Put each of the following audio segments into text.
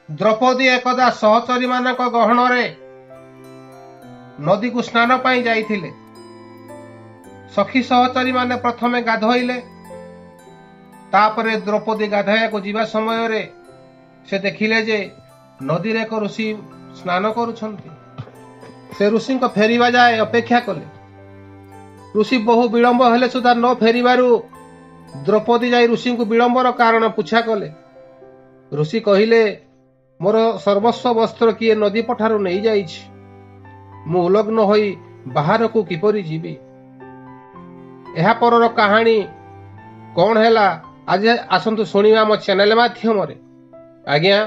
द्रौपदी एकदा सहचरी मान गहन नदी को स्नान पाई जाइथिले। सखी सहचरी माने प्रथमे गाधोइले। तापरे द्रौपदी गाधया को जीवा समय रे से देखिले जे नदी रे को ऋषि स्नान करुछंती। से ऋषि को फेरिबा जाए अपेक्षा कले। ऋषि बहु विलंब हेले सुधा न फेरिबारु द्रौपदी जाई ऋषि को विलंबर कारण पूछा कले। ऋषि कहिले, मोर सर्वस्व वस्त्र किए नदी पठारु नहीं जाइछि। मु उलग्न होई बाहर को किपरि जीवी। एहा परर कहानी कौन हैला आज आसंतु सुनिवा मो चैनल माध्यम रे। आज्ञा,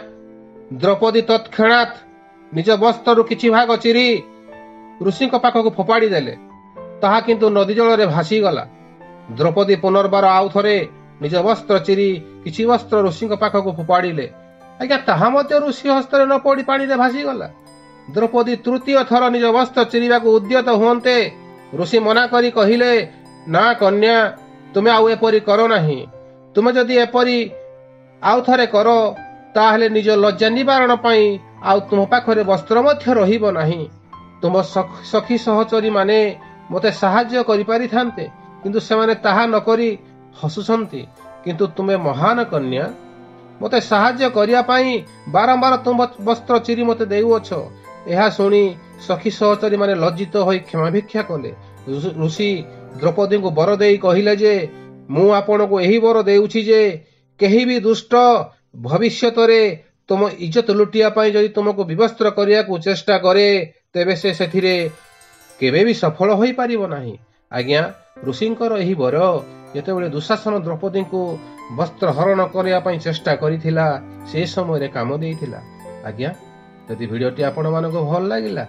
द्रौपदी तत्क्षणात निज वस्त्रु किछि भाग चिरी ऋषि पाखक फोपाड़ी देले। ताहा किंतु नदी जल रे भासी गला। द्रौपदी पुनर्बार आउ थरे निज वस्त्र चिरी किछि वस्त्र ऋषि पाखक फोपाड़िले। आज्ञा, ताहा मते ऋषि हस्ତରେ न पड़ी पानी रे भासी गला। द्रौपदी तृतीय थर निज वस्त्र चिरिबाकू उद्यत हुअन्ते ऋषि मना करी कहिले, ना कन्या, तुमे आउ एपरी करो नाही। तुमे जदि एपरी आउ थरे करो ताहले निज लज्जा निवारण पई आउ तुम पाखरे वस्त्र मध्य रहिबो नाही। तुम सखी सहचरी माने मते साहाय्य करि पारि थान्ते, किंतु सेमाने ताहा न करी हसुछंती। किंतु तुमे महान कन्या, मते साहाय्य करिया पई बारंबार तुम वस्त्र चिरी मते देउछ। एहा सुनी सखी सहचरी माने लज्जित होई क्षमा भिक्षा कले। ऋषि द्रौपदी को बर देई कहिले जे, मु आपण को एही बर देउछि जे केही भी दुष्ट भविष्यत रे तुम इज्जत लुटिया पई जदि तुमको विवस्त्र करिया को चेष्टा करे तेबे से सेथिरे केबे भी सफल होई पारिबो नाही। आज्ञा, ऋषिंकर एही बर जेतेबेले दुशासन द्रौपदी को वस्त्र हरण करिया पई चेष्टा करिथिला से समय रे काम देइथिला। आज्ञा, यदि वीडियोटी आपण मानको भल लागिला